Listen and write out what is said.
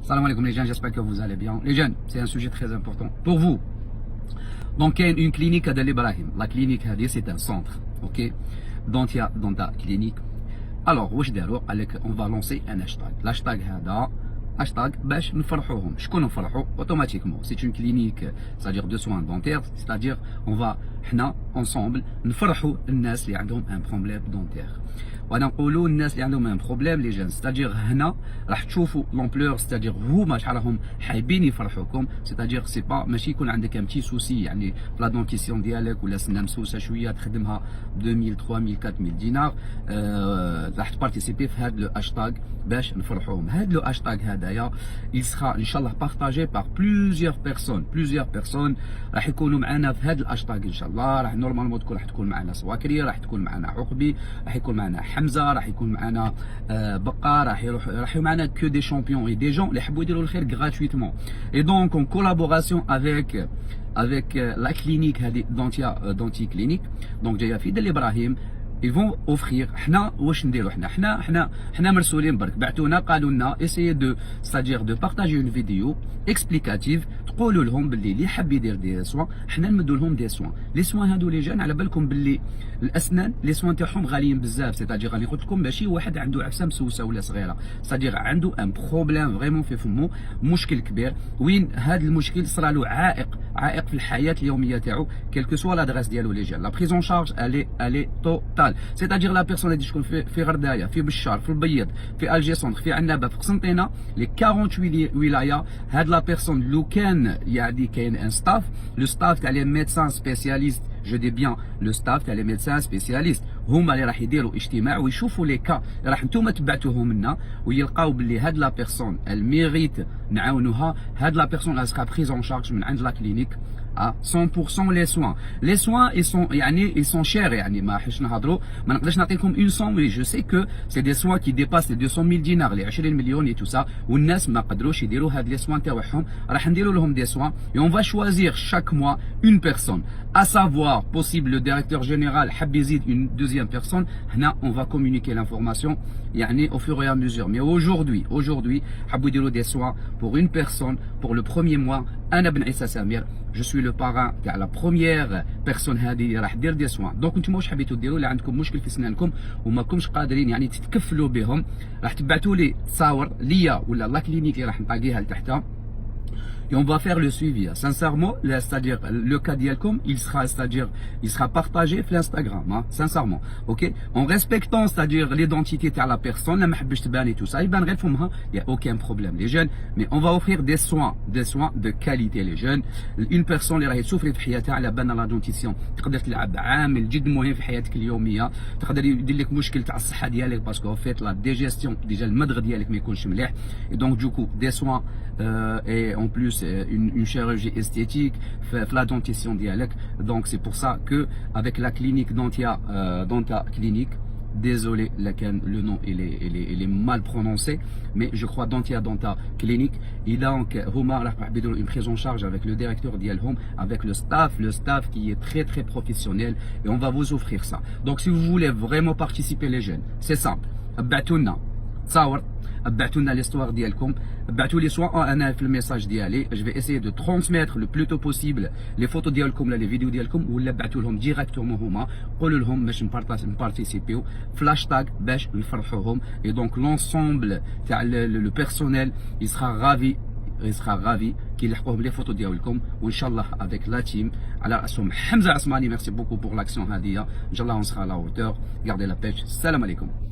Salam alaikum les jeunes, j'espère que vous allez bien. Les jeunes, c'est un sujet très important pour vous. Donc, il y a une clinique à Del Ibrahim. La clinique, c'est un centre, ok? Dentia clinique. Alors, on va lancer un hashtag. L'hashtag, hashtag باش نفرحوهم. شكون نفرحوا automatiquement. C'est une clinique, c'est-à-dire de soins dentaires, c'est-à-dire on va حنا ensemble نفرحوا الناس اللي عندهم un problème dentaire. وانا نقولوا الناس اللي عندهم un problème les jeunes, c'est-à-dire هنا راح تشوفوا l'ampleur, c'est-à-dire هما شحال راهم حايبين يفرحوكم, c'est-à-dire c'est pas ماشي يكون عندك un petit souci يعني لا دونتيسيون ديالك ولا سنه مسوسه شويه تخدمها ب 2000 3000 4000 دينار, راح تبارتيسيبي في هذا لو هاشتاغ باش نفرحوهم. هذا لو هاشتاغ هذايا il sera inchallah partagé par plusieurs personnes راح يكونوا معنا في هذا الهاشتاغ ان شاء الله. راح نورمالمون راح تكون معنا سواكري, راح تكون معنا عقبي, راح يكون معنا حمزه, راح يكون معنا بقى, راح معنا que des champions et des gens اللي يحبوا يديروا الخير gratuitement. Et donc en collaboration avec la clinique هذه دونتي كلينيك, donc جايه في دل ابراهيم. ils vont offrir. حنا واش نديروا حنا مرسولين برك, بعثونا قالوا لنا essayez de, c'est-à-dire de partager une vidéo explicative تقولوا لهم باللي اللي حاب يدير دي سوان حنا نمدوا لهم دي سوان. لي سوان هادو لي جان على بالكم باللي الاسنان لي سوان تاعهم غاليين بزاف, c'est-à-dire راني قلت لكم ماشي واحد عنده عفسه مسوسه ولا صغيره, c'est-à-dire عنده ان بروبليم فريمون في فمو, مشكل كبير وين هذا المشكل صرا له عائق في الحياه اليوميه تاعو, كيلكو سوا لادريس ديالو لي جان. لا بريزون شارج الي توتال, c'est-à-dire لا بيرسون اللي تكون في غردايه, في بشار, في البيض, في الجي سونتر, في عنابه, في قسنطينه, لي 48 ولايه. هاد لا بيرسون لو كان يعني كاين ان ستاف, لو ستاف تاع لي ميدسان سبيسياليست, جو دي بيان لو ستاف تاع لي ميدسان سبيسياليست هما اللي راح يديروا اجتماع ويشوفوا لي كا اللي راح نتوما تبعتوهم لنا ويلقاو باللي هاد لا بيرسون الميريت نعاونوها. هاد لا بيرسون لا سكا بريز اون شارج من عند لا كلينيك à 100% les soins. Les soins ils sont chers, يعني ما حش نهضروا ما نقدرش نعطيكم une somme, mais je sais que c'est des soins qui dépassent les 200 000 dinars, les 20 مليون et tout ça, والناس ما قدروش يديروا هاد لي soins تاعهم. راح نديروا لهم des soins et on va choisir chaque mois une personne, à savoir possible le directeur général حب يزيد une deuxième personne. هنا on va communiquer l'information يعني au fur et à mesure. Mais aujourd'hui حبوا يديروا des soins pour une personne pour le premier mois. انا بن عيسى سمير, je suis le parrain تاع لا بروميير بيرسون هذه راح دير دي سوان. دونك نتوما واش حبيتوا ديروا اللي عندكم مشكل في سنانكم وما كومش قادرين يعني تتكفلوا بهم, راح تبعثوا لي تصاور ليا ولا لا كلينيك اللي راح نطاقيها لتحتها. Et on va faire le suivi. Sincèrement, c'est-à-dire le cas d'Yelcom, il sera partagé sur Instagram, hein, sincèrement, ok? En respectant, c'est-à-dire l'identité de la personne, et tout ça, il n'y a aucun problème, les jeunes. Mais on va offrir des soins de qualité, les jeunes. Une personne اللي راهي تسوفري في حياتها على بالنا لا دونتيسيون تقدر تلعب عامل جد مهم في حياتك اليوميه, تقدر يدير لك مشكل تاع الصحه ديالك باسكو فيت لا ديجيستيون ديجا المضغ ديالك ما يكونش مليح. Et donc du coup des soins et en plus une chirurgie esthétique في la dentition dialek. Donc c'est pour ça que avec la clinique Denta clinique, désolé le nom il est mal prononcé, mais je crois Denta clinique. Et donc هما راح يديروا une prise en charge avec le directeur ديالهم, avec le staff qui est très professionnel, et on va vous offrir ça. Donc si vous voulez vraiment participer les jeunes, c'est simple, ابعثوا لنا تصاور, ابعثوا لنا ليستوار ديالكم, ابعثوا لي سوا انا في الميساج ديالي je vais essayer de transmettre le plus tôt possible les photos ديالكم ولا les vidéos ديالكم, ولا ابعثوا لهم ديريكتومون هما قولوا لهم باش نبارتيسيبيو في l'hashtag باش نفرحوهم. Et donc l'ensemble تاع le personnel il sera ravi كي يلحقوهم لي فوتو ديالكم, وان شاء الله avec la team على راسهم حمزه عثماني. Merci beaucoup pour l'action هذه, ان شاء الله on sera à la hauteur. Gardez la pêche. Salam alaikum.